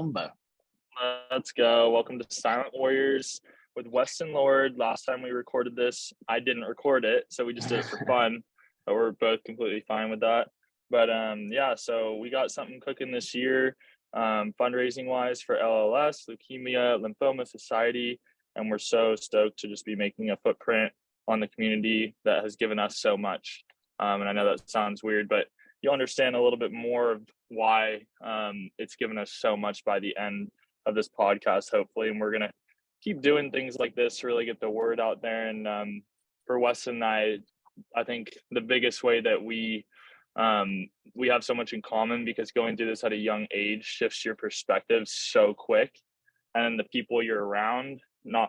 Combo. Let's go. Welcome to Silent Warriors with Weston Lord. Last time we recorded this, I didn't record it, so we just did it for fun. But we're both completely fine with that. But yeah, so we got something cooking this year, fundraising wise for LLS, Leukemia Lymphoma Society, and we're so stoked to just be making a footprint on the community that has given us so much. And I know that sounds weird, but you'll understand a little bit more of why it's given us so much by the end of this podcast, hopefully. And we're going to keep doing things like this to really get the word out there. And for Weston and I think the biggest way that we have so much in common, because going through this at a young age shifts your perspective so quick, and the people you're around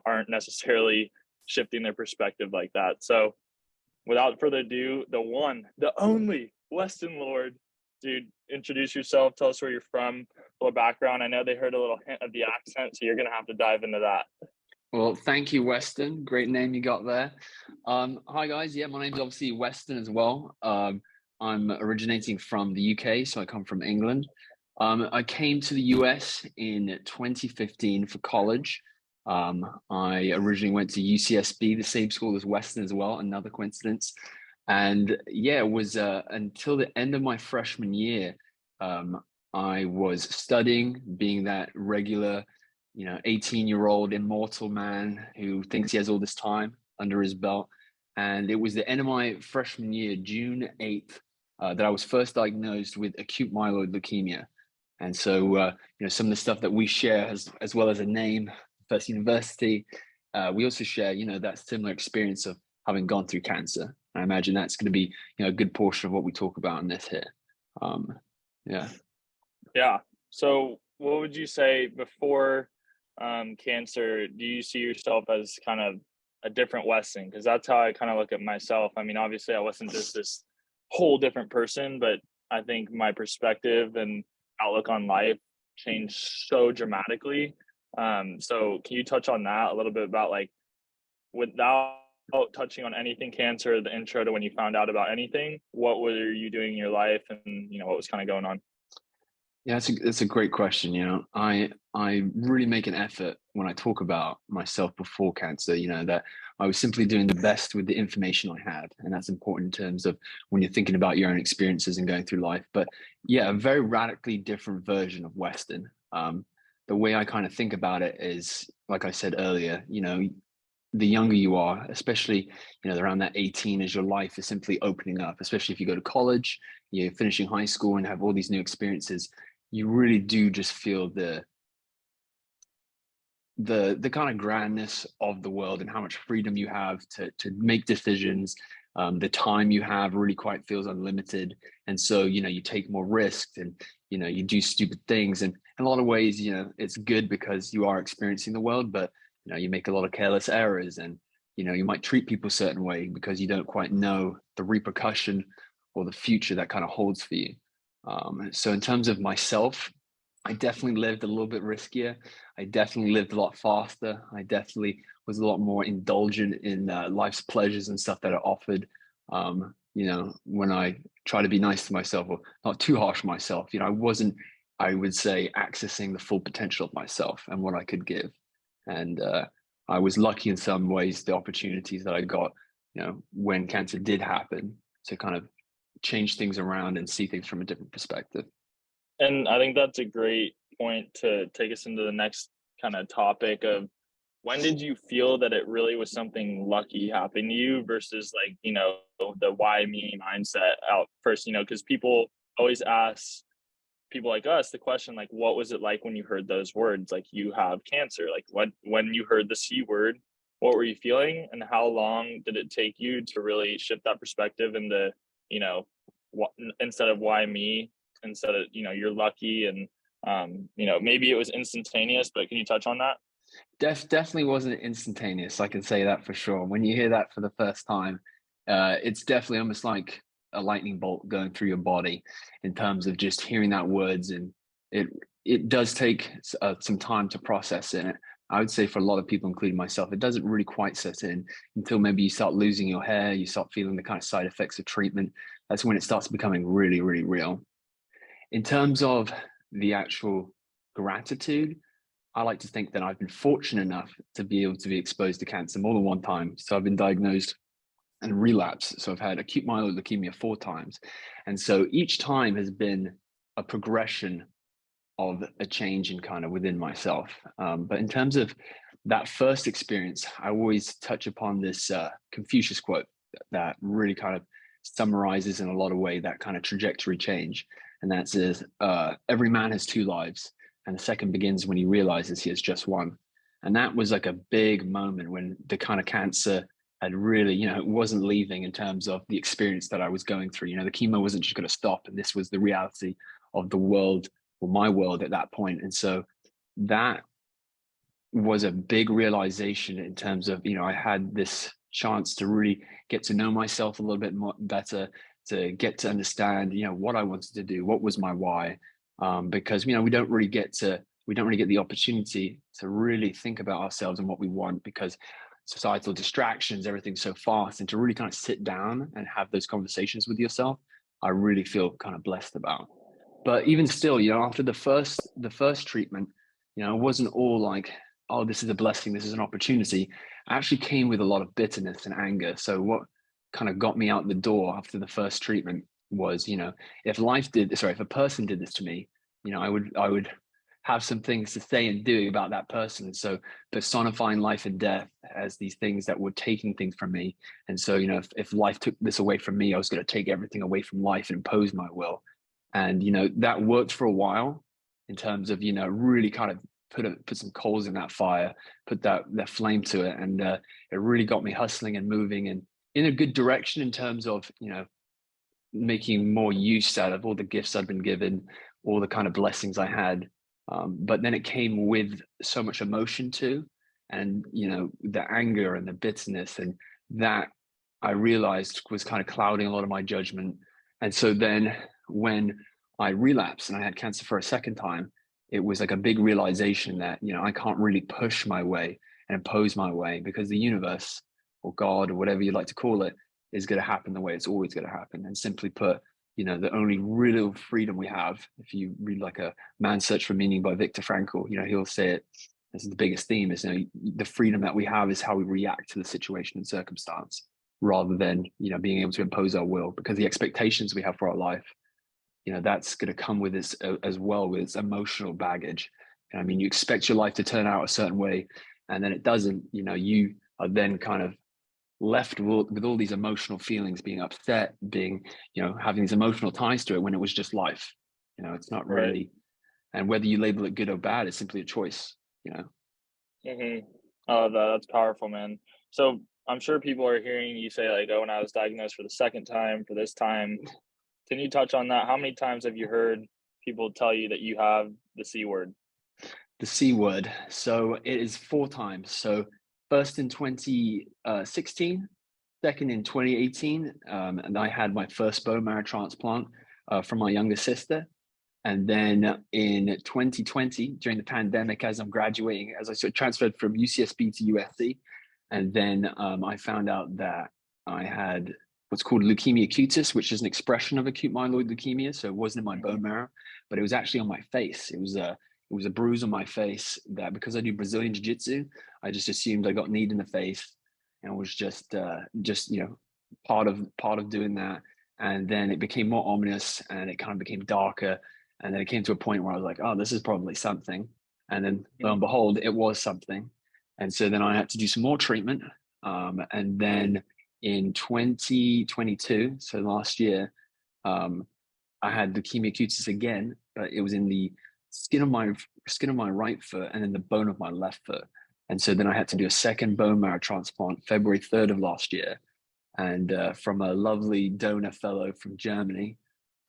aren't necessarily shifting their perspective like that. So without further ado, the one, the only Weston Lord. Dude, introduce yourself. Tell us where you're from, a little background. I know they heard a little hint of the accent, so you're going to have to dive into that. Well, thank you, Weston. Great name you got there. Hi, guys. Yeah, my name's obviously Weston as well. I'm originating from the UK, so I come from England. I came to the US in 2015 for college. I originally went to UCSB, the same school as Weston as well, another coincidence. And yeah, it was until the end of my freshman year, I was studying, being that regular, 18-year-old immortal man who thinks he has all this time under his belt. And it was the end of my freshman year, June 8th, that I was first diagnosed with acute myeloid leukemia. And so, some of the stuff that we share, as well as a name, First University, we also share, that similar experience of having gone through cancer. I imagine that's going to be, a good portion of what we talk about in this here. Yeah. So what would you say before cancer? Do you see yourself as kind of a different Weston? Because that's how I kind of look at myself. I mean, obviously I wasn't just this whole different person, but I think my perspective and outlook on life changed so dramatically. So can you touch on that a little bit about, like, without touching on anything cancer, the intro to when you found out about anything, what were you doing in your life, and what was kind of going on? Yeah, it's a great question. I really make an effort when I talk about myself before cancer, that I was simply doing the best with the information I had. And that's important in terms of when you're thinking about your own experiences and going through life. But yeah, a very radically different version of Weston. The way I kind of think about it is, like I said earlier, the younger you are, especially, around that 18, as your life is simply opening up, especially if you go to college, you're finishing high school and have all these new experiences, you really do just feel the kind of grandness of the world and how much freedom you have to make decisions. The time you have really quite feels unlimited. And so, you take more risks and, you do stupid things. And in a lot of ways, it's good because you are experiencing the world, but you make a lot of careless errors, and you might treat people a certain way because you don't quite know the repercussion or the future that kind of holds for you. So in terms of myself, I definitely lived a little bit riskier. I definitely lived a lot faster. I definitely was a lot more indulgent in life's pleasures and stuff that are offered. When I try to be nice to myself, or not too harsh on myself, I wasn't, I would say, accessing the full potential of myself and what I could give. And I was lucky in some ways, the opportunities that I got, when cancer did happen, to kind of change things around and see things from a different perspective. And I think that's a great point to take us into the next kind of topic of, when did you feel that it really was something lucky happening to you versus, like, the why me mindset out first, because people always ask people like us the question, like, what was it like when you heard those words, like, you have cancer? Like, when you heard the C word, what were you feeling, and how long did it take you to really shift that perspective into, instead of why me, instead of, you're lucky, and maybe it was instantaneous, but can you touch on that? Definitely wasn't instantaneous. I can say that for sure. When you hear that for the first time, it's definitely almost like a lightning bolt going through your body in terms of just hearing that words. And it does take some time to process it. I would say for a lot of people, including myself, it doesn't really quite set in until maybe you start losing your hair, you start feeling the kind of side effects of treatment. That's when it starts becoming really, really real. In terms of the actual gratitude, I like to think that I've been fortunate enough to be able to be exposed to cancer more than one time. So I've been diagnosed and relapsed. So I've had acute myeloid leukemia 4 times. And so each time has been a progression of a change in kind of within myself. But in terms of that first experience, I always touch upon this Confucius quote that really kind of summarizes in a lot of way that kind of trajectory change. And that says, every man has 2 lives, and the second begins when he realizes he has just one. And that was like a big moment when the kind of cancer had really, it wasn't leaving in terms of the experience that I was going through. The chemo wasn't just going to stop, and this was the reality of the world, or my world at that point. And so that was a big realization in terms of, I had this chance to really get to know myself a little bit more better, to get to understand, what I wanted to do, what was my why. Because, we don't really get the opportunity to really think about ourselves and what we want, because societal distractions, everything's so fast, and to really kind of sit down and have those conversations with yourself, I really feel kind of blessed about. But even still, after the first treatment, it wasn't all like, oh, this is a blessing, this is an opportunity. I actually came with a lot of bitterness and anger. So what kind of got me out the door after the first treatment was, if a person did this to me, I would have some things to say and do about that person. So personifying life and death as these things that were taking things from me. And so, if life took this away from me, I was going to take everything away from life and impose my will. And, that worked for a while in terms of, really kind of put some coals in that fire, put that flame to it. And it really got me hustling and moving and in a good direction in terms of, making more use out of all the gifts I'd been given, all the kind of blessings I had. But then it came with so much emotion too. And, the anger and the bitterness, and that I realized was kind of clouding a lot of my judgment. And so then when I relapsed and I had cancer for a second time, it was like a big realization that, I can't really push my way and impose my way, because the universe or God or whatever you like to call it is going to happen the way it's always going to happen. And simply put, the only real freedom we have, if you read like A Man's Search for Meaning by Viktor Frankl, he'll say it, this is the biggest theme, is, the freedom that we have is how we react to the situation and circumstance, rather than, being able to impose our will, because the expectations we have for our life, that's going to come with this as well, with its emotional baggage. I mean, you expect your life to turn out a certain way, and then it doesn't. You are then kind of left with all these emotional feelings, being upset, being, having these emotional ties to it, when it was just life. It's not really, Right. and whether you label it good or bad, it's simply a choice. Mm-hmm. Oh, that's powerful, man. So I'm sure people are hearing you say like, "Oh, when I was diagnosed for the second time, for this time." Can you touch on that? How many times have you heard people tell you that you have the C word? The C word. So it is 4 times. So first in 2016, second in 2018, and I had my first bone marrow transplant from my younger sister. And then in 2020, during the pandemic, as I'm graduating, as I sort of transferred from UCSB to USC, and then I found out that I had what's called leukemia cutis, which is an expression of acute myeloid leukemia. So it wasn't in my bone marrow, but it was actually on my face. It was a bruise on my face that, because I do Brazilian jiu-jitsu, I just assumed I got kneed in the face, and was just part of doing that. And then it became more ominous, and it kind of became darker. And then it came to a point where I was like, oh, this is probably something. And then lo and behold, it was something. And so then I had to do some more treatment. And then in 2022, so last year, I had leukemia cutis again, but it was in the skin of my right foot and then the bone of my left foot. And so then I had to do a second bone marrow transplant February 3rd of last year, and from a lovely donor fellow from Germany.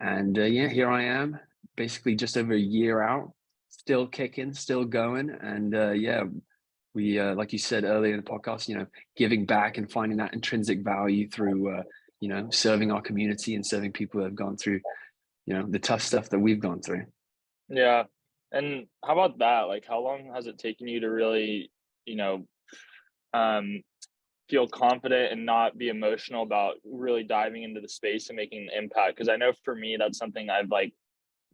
And yeah, here I am, basically just over a year out, still kicking, still going. And yeah, we, like you said earlier in the podcast, giving back and finding that intrinsic value through, serving our community and serving people who have gone through, the tough stuff that we've gone through. Yeah. And how about that? Like, how long has it taken you to really, you know, um, feel confident and not be emotional about really diving into the space and making an impact? Because I know for me, that's something I've like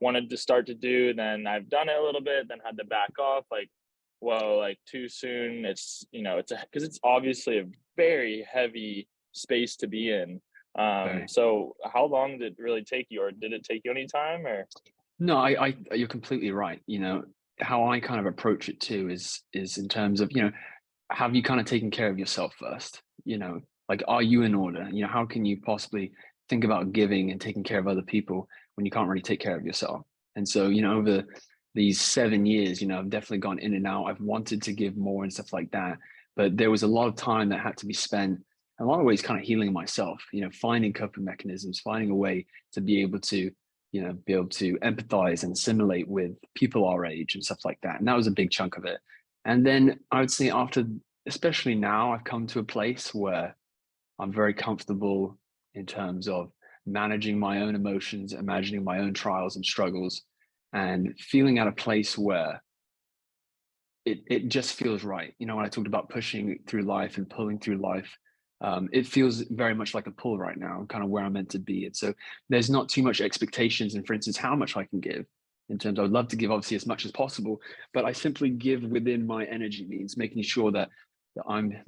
wanted to start to do. Then I've done it a little bit, then had to back off. Like, whoa, like too soon. It's, because it's obviously a very heavy space to be in. Very. So how long did it really take you, or did it take you any time, or? No, you're completely right. How I kind of approach it too is in terms of, have you kind of taken care of yourself first? Like, are you in order? How can you possibly think about giving and taking care of other people when you can't really take care of yourself? And so, over these 7 years, I've definitely gone in and out. I've wanted to give more and stuff like that, but there was a lot of time that had to be spent in a lot of ways kind of healing myself, finding coping mechanisms, finding a way to be able to empathize and assimilate with people our age and stuff like that. And that was a big chunk of it. And then I would say especially now, I've come to a place where I'm very comfortable in terms of managing my own emotions, imagining my own trials and struggles, and feeling at a place where it just feels right. When I talked about pushing through life and pulling through life, it feels very much like a pull right now, kind of where I'm meant to be. And so there's not too much expectations. And for instance, how much I can give in terms, I would love to give obviously as much as possible, but I simply give within my energy means, making sure that I'm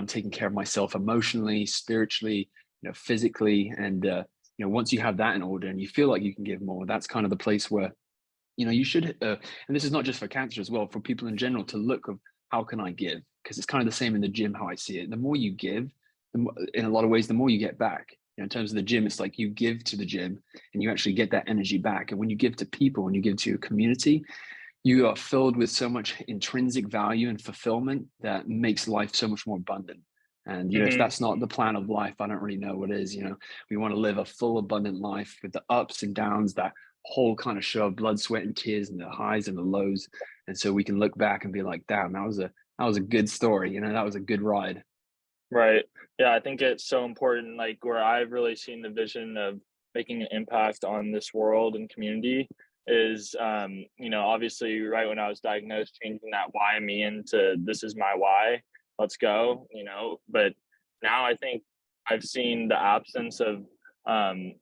taking care of myself emotionally, spiritually, physically. And, once you have that in order and you feel like you can give more, that's kind of the place where, you should, and this is not just for cancer as well, for people in general, to look of how can I give? Because it's kind of the same in the gym, how I see it. The more you give, in a lot of ways, the more you get back. In terms of the gym, it's like you give to the gym and you actually get that energy back. And when you give to people, when you give to your community, you are filled with so much intrinsic value and fulfillment that makes life so much more abundant. And, if Mm-hmm. that's not the plan of life, I don't really know what is. We want to live a full, abundant life with the ups and downs, that whole kind of show of blood, sweat, and tears, and the highs and the lows. And so we can look back and be like, damn, that was a good story. That was a good ride. Right. Yeah, I think it's so important, like where I've really seen the vision of making an impact on this world and community is, obviously right when I was diagnosed, changing that why me into this is my why, let's go, but now I think I've seen the absence of um,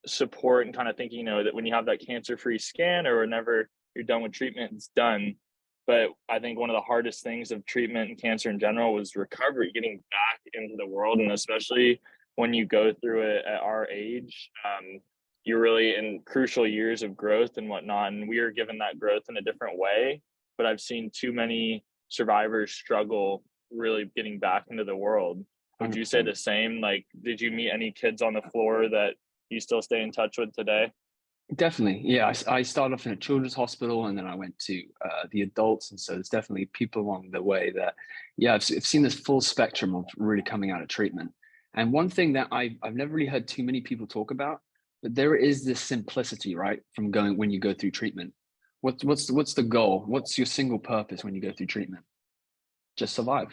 support and kind of thinking, that when you have that cancer-free scan or whenever you're done with treatment, it's done. But I think one of the hardest things of treatment and cancer in general was recovery, getting back into the world. And especially when you go through it at our age, you're really in crucial years of growth and whatnot. And we are given that growth in a different way. But I've seen too many survivors struggle really getting back into the world. Would you say 100%. the same? Like, did you meet any kids on the floor that you still stay in touch with today? Definitely. Yeah. I started off in a children's hospital and then I went to the adults. And so there's definitely people along the way that, yeah, I've seen this full spectrum of really coming out of treatment. And one thing that I've never really heard too many people talk about, but there is this simplicity, right? From going when you go through treatment. What's the goal? What's your single purpose when you go through treatment? Just survive,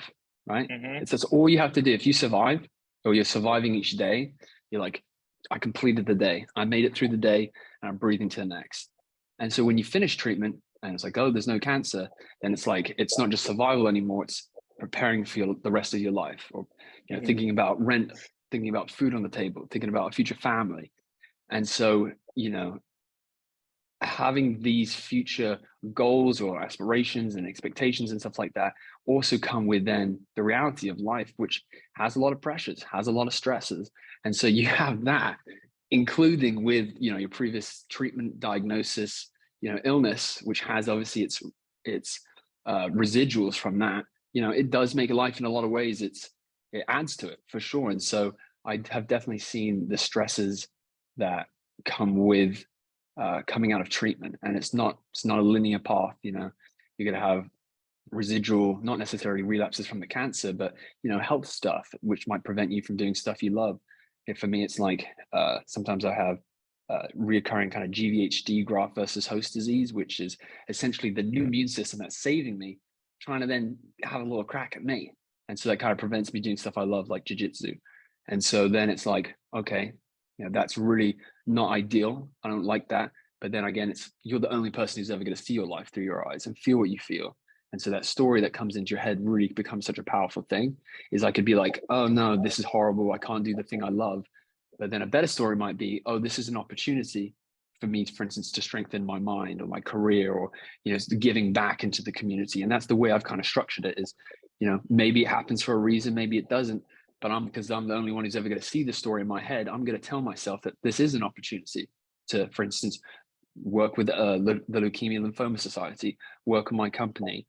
right? Mm-hmm. That's all you have to do. If you survive or you're surviving each day, you're like, I completed the day. I made it through the day and I'm breathing to the next. And so when you finish treatment and it's like, oh, there's no cancer, then it's like, it's not just survival anymore. It's preparing for the rest of your life, or, Mm-hmm. thinking about rent, thinking about food on the table, thinking about a future family. And so, having these future goals or aspirations and expectations and stuff like that also come with then the reality of life, which has a lot of pressures, has a lot of stresses. And so you have that, including with, your previous treatment diagnosis, illness, which has obviously its residuals from that. It does make life in a lot of ways. It adds to it for sure. And so I have definitely seen the stresses that come with coming out of treatment, and it's not a linear path. You're going to have residual, not necessarily relapses from the cancer, but health stuff which might prevent you from doing stuff you love. And for me, it's like sometimes I have reoccurring kind of GVHD, graft versus host disease, which is essentially the new immune system that's saving me, trying to then have a little crack at me. And so that kind of prevents me doing stuff I love, like jiu-jitsu. And so then it's like, okay, that's really not ideal. I don't like that. But then again, you're the only person who's ever going to see your life through your eyes and feel what you feel. And so that story that comes into your head really becomes such a powerful thing. Is I could be like, oh no, this is horrible. I can't do the thing I love. But then a better story might be, oh, this is an opportunity for me, for instance, to strengthen my mind or my career, or, you know, giving back into the community. And that's the way I've kind of structured it is, you know, maybe it happens for a reason, maybe it doesn't, but because I'm the only one who's ever going to see the story in my head, I'm going to tell myself that this is an opportunity to, for instance, work with the Leukemia Lymphoma Society, work on my company,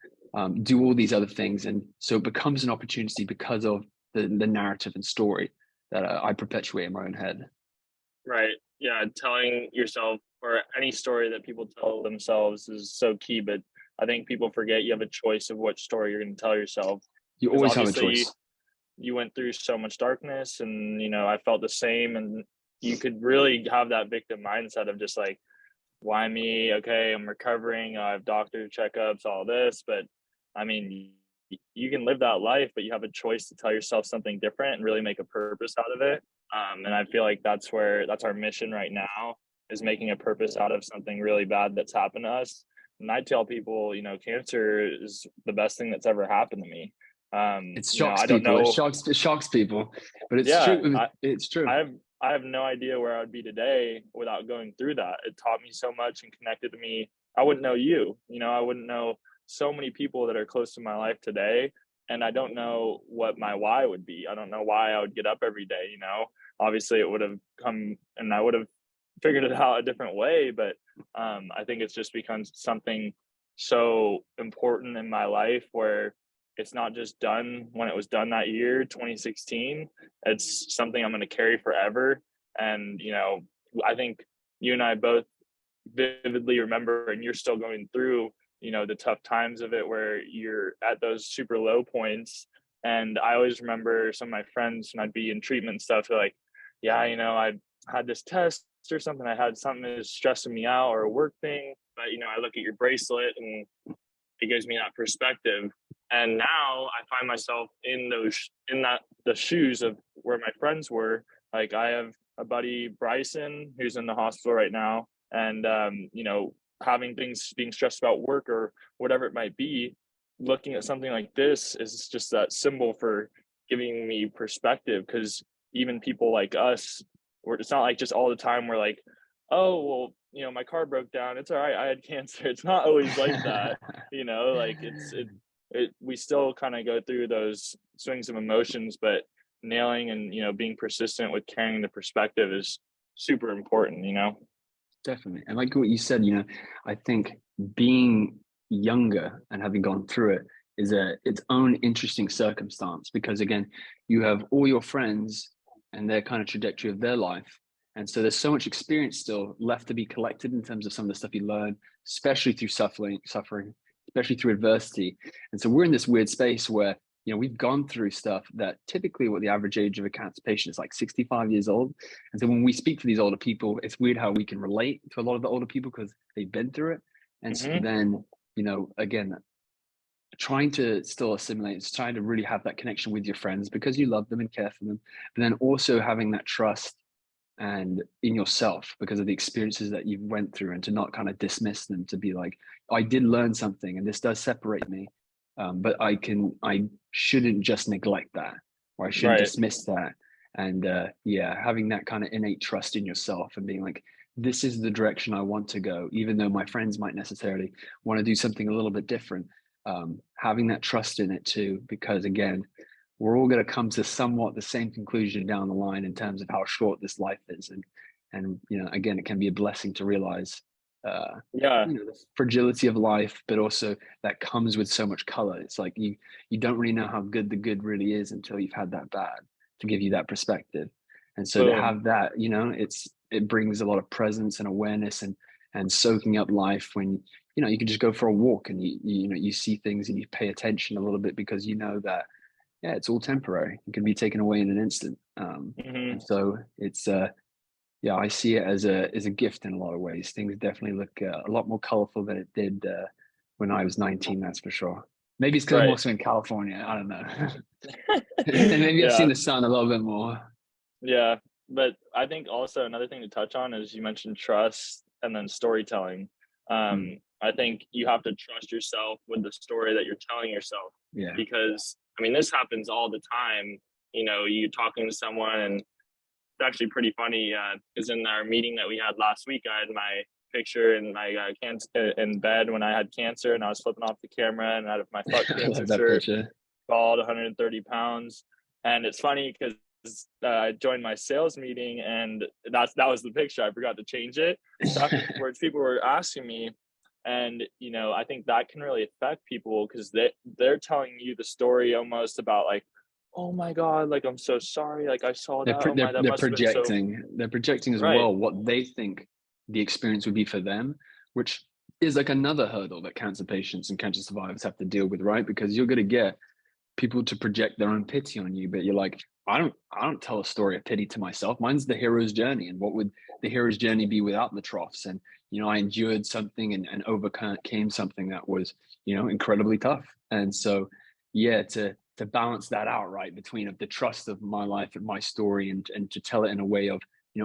do all these other things. And so it becomes an opportunity because of the narrative and story that I perpetuate in my own head. Right. Yeah. Telling yourself, or any story that people tell themselves, is so key. But I think people forget you have a choice of what story you're going to tell yourself. You Because always have a obviously choice. you went through so much darkness, and, you know, I felt the same. And you could really have that victim mindset of just like, why me? Okay, I'm recovering. I have doctor checkups, all this. But I mean, you can live that life, but you have a choice to tell yourself something different and really make a purpose out of it. And I feel like that's our mission right now, is making a purpose out of something really bad that's happened to us. And I tell people, you know, cancer is the best thing that's ever happened to me. It You know, shocks I don't people. It know. shocks people, but it's Yeah, true. It's true. I have I have no idea where I'd be today without going through that. It taught me so much and connected to me. I wouldn't know you, you know, I wouldn't know so many people that are close to my life today. And I don't know what my why would be. I don't know why I would get up every day, you know. Obviously it would have come and I would have figured it out a different way, but I think it's just become something so important in my life, where it's not just done when it was done that year, 2016. It's something I'm going to carry forever. And, you know, I think you and I both vividly remember, and you're still going through, you know, the tough times of it, where you're at those super low points. And I always remember some of my friends, when I'd be in treatment and stuff, they're like, yeah, you know, I had this test or something, I had something that's stressing me out, or a work thing. But, you know, I look at your bracelet and it gives me that perspective. And now I find myself in the shoes of where my friends were. Like, I have a buddy, Bryson, who's in the hospital right now, and you know, having things, being stressed about work or whatever it might be. Looking at something like this is just that symbol for giving me perspective, because even people like us, it's not like just all the time we're like, oh well, you know, my car broke down, it's all right, I had cancer. It's not always like that, you know. Like, we still kind of go through those swings of emotions, but nailing and, you know, being persistent with carrying the perspective is super important, you know. Definitely. And like what you said, you know, I think being younger and having gone through it is its own interesting circumstance, because again, you have all your friends and their kind of trajectory of their life. And so there's so much experience still left to be collected in terms of some of the stuff you learn, especially through suffering, especially through adversity. And so we're in this weird space where, you know, we've gone through stuff that typically what the average age of a cancer patient is like 65 years old. And so when we speak to these older people, it's weird how we can relate to a lot of the older people because they've been through it. And so Mm-hmm. then, you know, again, trying to still assimilate, it's trying to really have that connection with your friends because you love them and care for them, but then also having that trust and in yourself because of the experiences that you've went through, and to not kind of dismiss them, to be like, I did learn something and this does separate me, but I shouldn't just neglect that, or I shouldn't Right. dismiss that. And yeah, having that kind of innate trust in yourself and being like, this is the direction I want to go, even though my friends might necessarily want to do something a little bit different. Having that trust in it too, because again, we're all going to come to somewhat the same conclusion down the line in terms of how short this life is. And you know, again, it can be a blessing to realize Yeah. you know, the fragility of life, but also that comes with so much color. It's like you don't really know how good the good really is until you've had that bad to give you that perspective. And so to Boom. have that, you know, it brings a lot of presence and awareness and soaking up life when, you know, you can just go for a walk and you know, you see things and you pay attention a little bit because you know that, yeah, it's all temporary. It can be taken away in an instant. Mm-hmm. And so it's yeah, I see it as a gift in a lot of ways. Things definitely look a lot more colorful than it did when I was 19. That's for sure. Maybe it's because I'm Right. also in California. I don't know. And maybe I've seen Yeah. the sun a little bit more. Yeah. But I think also another thing to touch on is, you mentioned trust and then storytelling. Mm, I think you have to trust yourself with the story that you're telling yourself, yeah. because I mean, this happens all the time. You know, you talking to someone and actually pretty funny because in our meeting that we had last week, I had my picture in my cancer in bed when I had cancer, and I was flipping off the camera, and out of my fuck I cancer love that shirt, picture. bald, 130 pounds. And it's funny because I joined my sales meeting, and that was the picture. I forgot to change it. So afterwards, people were asking me, and I think that can really affect people because they're telling you the story almost about like, oh my god, like I'm so sorry, like I saw that. Oh my, that They're must have been so projecting. They're projecting as right. well what they think the experience would be for them, which is like another hurdle that cancer patients and cancer survivors have to deal with, right? Because you're going to get people to project their own pity on you, but you're like, I don't tell a story of pity to myself. Mine's the hero's journey, and what would the hero's journey be without the troughs? And I endured something and overcame something that was incredibly tough. And so yeah, to balance that out, right, between the trust of my life and my story, and to tell it in a way of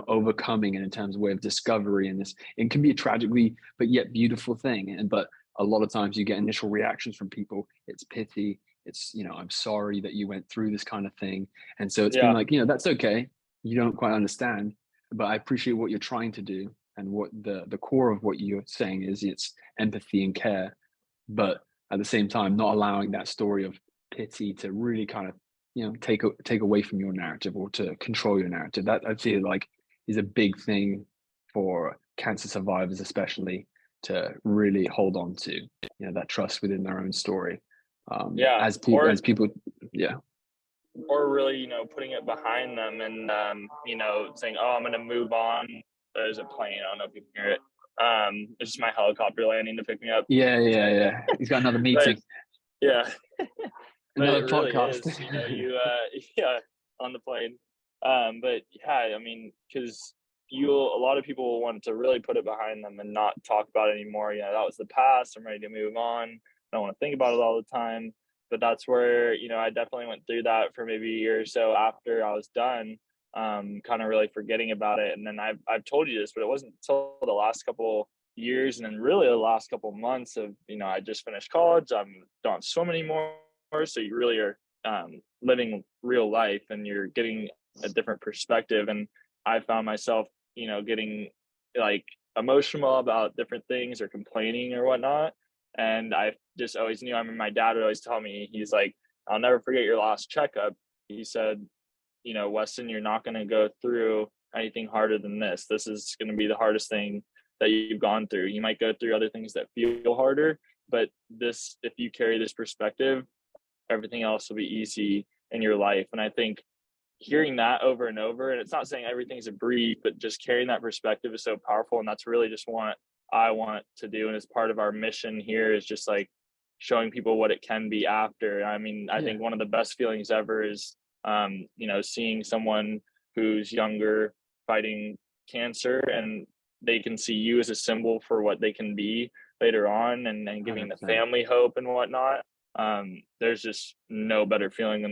overcoming, and in terms of way of discovery, and this, it can be a tragically but yet beautiful thing. And but a lot of times you get initial reactions from people, it's pity, it's I'm sorry that you went through this kind of thing. And so it's been Yeah, like, that's okay, you don't quite understand, but I appreciate what you're trying to do, and what the core of what you're saying is, it's empathy and care, but at the same time not allowing that story of pity to really kind of take away from your narrative, or to control your narrative. That I feel like is a big thing for cancer survivors, especially, to really hold on to that trust within their own story. yeah, As people, yeah. or really putting it behind them, and saying, oh, I'm gonna move on. There's a plane, I don't know if you can hear it. It's just my helicopter landing to pick me up. Yeah. He's got another But meeting, yeah, but it another really podcast. is, you yeah, on the plane. But yeah, I mean, because a lot of people want to really put it behind them and not talk about it anymore. That was the past, I'm ready to move on, I don't want to think about it all the time. But that's where I definitely went through that for maybe a year or so after I was done, kind of really forgetting about it. And then I've told you this, but it wasn't until the last couple years, and then really the last couple months of I just finished college, I'm don't swim anymore, so you really are living real life, and you're getting a different perspective. And I found myself getting like emotional about different things, or complaining or whatnot. And I just always knew, I mean, my dad would always tell me, he's like, I'll never forget your last checkup. He said, Weston, you're not going to go through anything harder than this. This is going to be the hardest thing that you've gone through. You might go through other things that feel harder, but this, if you carry this perspective, everything else will be easy in your life. And I think hearing that over and over, and it's not saying everything's a breeze, but just carrying that perspective is so powerful. And that's really just what I want to do. And as part of our mission here is just like showing people what it can be after. I mean, I think one of the best feelings ever is, seeing someone who's younger fighting cancer, and they can see you as a symbol for what they can be later on, and giving the 100%. family hope and whatnot. There's just no better feeling in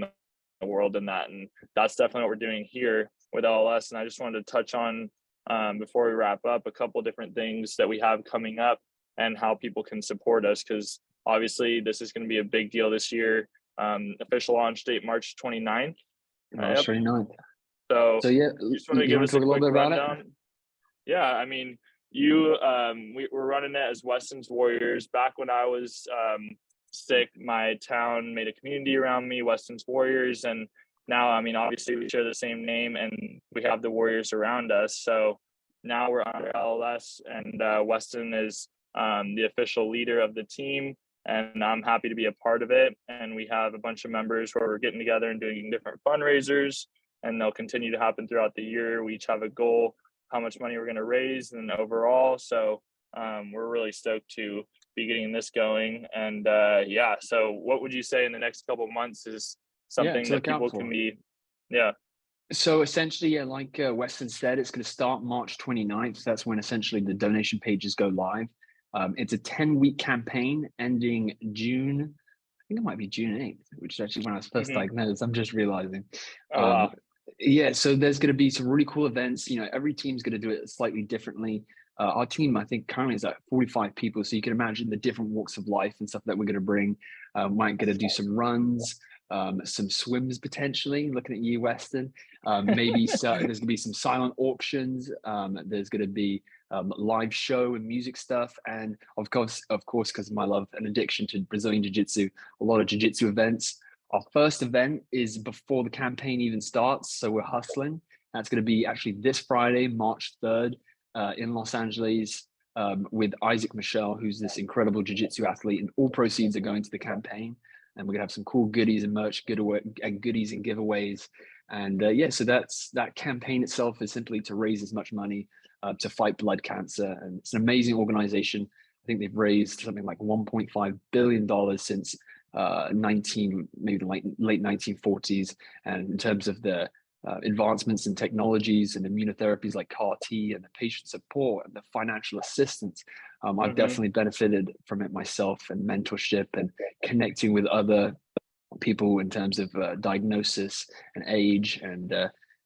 the world than that. And that's definitely what we're doing here with LLS. And I just wanted to touch on, before we wrap up, a couple different things that we have coming up and how people can support us, because obviously this is going to be a big deal this year. Official launch date March 29th. March 29th. So yeah, you just want to you give want us to a talk a little quick bit about it? rundown? Yeah, I mean, we're running it as Weston's Warriors. Back when I was sick, my town made a community around me, Weston's Warriors, and now, I mean, obviously we share the same name, and we have the Warriors around us. So now we're under LLS, and Weston is the official leader of the team, and I'm happy to be a part of it. And we have a bunch of members where we're getting together and doing different fundraisers, and they'll continue to happen throughout the year. We each have a goal, how much money we're going to raise, and overall. So we're really stoked to be getting this going. And so what would you say in the next couple of months is something that people can be? Yeah. So essentially, like Weston said, it's going to start March 29th. That's when essentially the donation pages go live. It's a 10-week campaign ending June. I think it might be June 8th, which is actually when I was first diagnosed. I'm just realizing. Oh, wow. Yeah, so there's going to be some really cool events. Every team's going to do it slightly differently. Our team, I think, currently is like 45 people. So you can imagine the different walks of life and stuff that we're going to bring. Might get to do some runs. some swims potentially, looking at you, Weston. Maybe there's going to be some silent auctions. There's going to be live show and music stuff. And of course, because of my love and addiction to Brazilian Jiu-Jitsu, a lot of Jiu-Jitsu events. Our first event is before the campaign even starts. So we're hustling. That's going to be actually this Friday, March 3rd, in Los Angeles, with Isaac Michelle, who's this incredible jiu-jitsu athlete, and all proceeds are going to the campaign. And we're gonna have some cool goodies and merch and goodies and giveaways. And so that campaign itself is simply to raise as much money to fight blood cancer. And it's an amazing organization. I think they've raised something like $1.5 billion since maybe the late 1940s. And in terms of the advancements in technologies and immunotherapies like CAR-T, and the patient support and the financial assistance, I've definitely benefited from it myself, and mentorship and connecting with other people in terms of diagnosis and age. And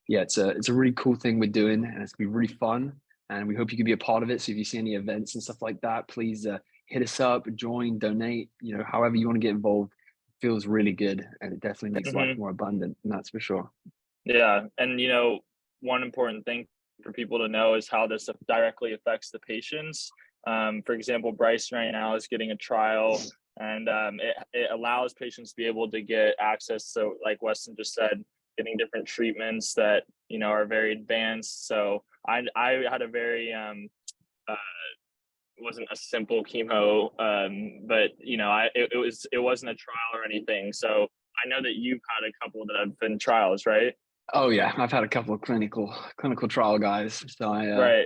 it's a really cool thing we're doing, and it's gonna be really fun. And we hope you can be a part of it. So if you see any events and stuff like that, please hit us up, join, donate. However you want to get involved. It feels really good, and it definitely makes life more abundant, and that's for sure. Yeah. And, one important thing for people to know is how this directly affects the patients. For example, Bryce right now is getting a trial, and it allows patients to be able to get access. So like Weston just said, getting different treatments that, are very advanced. So I had a very, wasn't a simple chemo, but it wasn't a trial or anything. So I know that you've had a couple that have been trials, right? Oh yeah, I've had a couple of clinical trial guys. So right.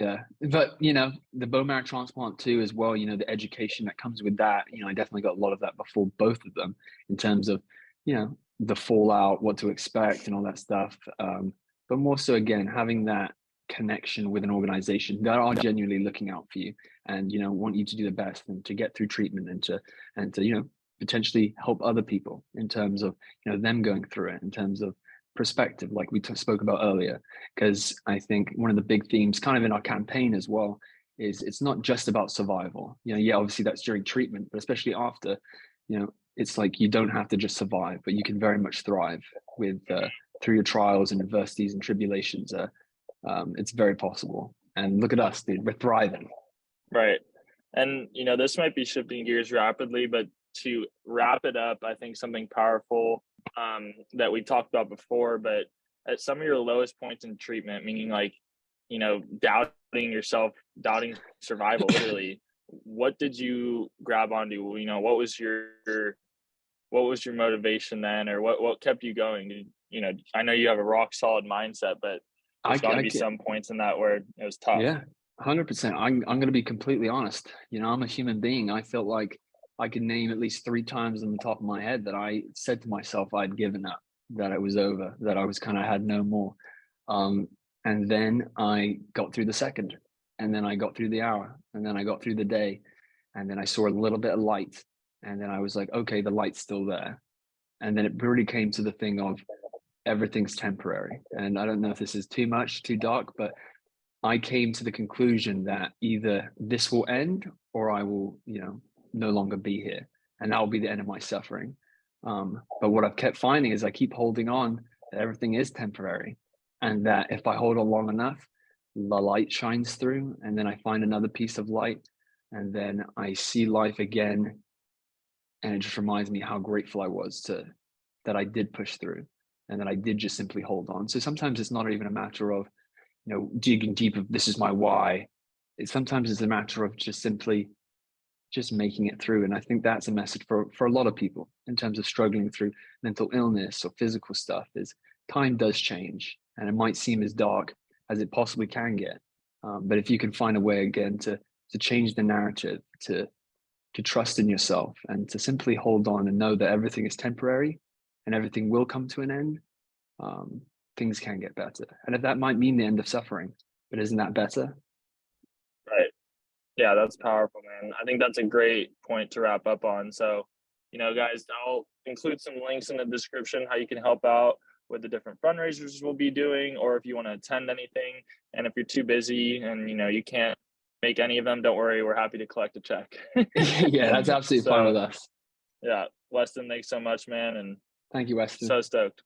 Yeah, but the bone marrow transplant too, as well. The education that comes with that. I definitely got a lot of that before both of them, in terms of the fallout, what to expect, and all that stuff. But more so, again, having that connection with an organization that are genuinely looking out for you, and want you to do the best and to get through treatment, and to potentially help other people in terms of them going through it, in terms of perspective, like we spoke about earlier. Because I think one of the big themes kind of in our campaign as well is it's not just about survival. Obviously that's during treatment, but especially after, it's like you don't have to just survive, but you can very much thrive with through your trials and adversities and tribulations. It's very possible. And look at us, dude, we're thriving. Right. And this might be shifting gears rapidly, but to wrap it up, I think something powerful that we talked about before, but at some of your lowest points in treatment, meaning like, doubting yourself, doubting survival, literally, what did you grab onto? What was your motivation then, or what kept you going? I know you have a rock solid mindset, but there's got to be some points in that where it was tough. Yeah, 100%. I'm going to be completely honest. I'm a human being. I felt like I could name at least 3 times on the top of my head that I said to myself I'd given up, that it was over, that I was kind of had no more. And then I got through the second, and then I got through the hour, and then I got through the day, and then I saw a little bit of light, and then I was like, okay, the light's still there. And then it really came to the thing of everything's temporary. And I don't know if this is too much, too dark, but I came to the conclusion that either this will end or I will, no longer be here, and that will be the end of my suffering. But what I've kept finding is I keep holding on that everything is temporary, and that if I hold on long enough, the light shines through, and then I find another piece of light, and then I see life again. And it just reminds me how grateful I was that I did push through, and that I did just simply hold on. So sometimes it's not even a matter of digging deep of this is my why. Sometimes it's a matter of just simply just making it through. And I think that's a message for a lot of people in terms of struggling through mental illness or physical stuff, is time does change, and it might seem as dark as it possibly can get. But if you can find a way again to change the narrative, to trust in yourself, and to simply hold on and know that everything is temporary and everything will come to an end, things can get better. And if that might mean the end of suffering, but isn't that better? Right. Yeah, that's powerful, man. I think that's a great point to wrap up on. So, guys, I'll include some links in the description how you can help out with the different fundraisers we'll be doing, or if you want to attend anything. And if you're too busy and you can't make any of them, don't worry, we're happy to collect a check. Yeah, that's absolutely fine with us. Yeah. Weston, thanks so much, man. And Thank you, Weston. so stoked.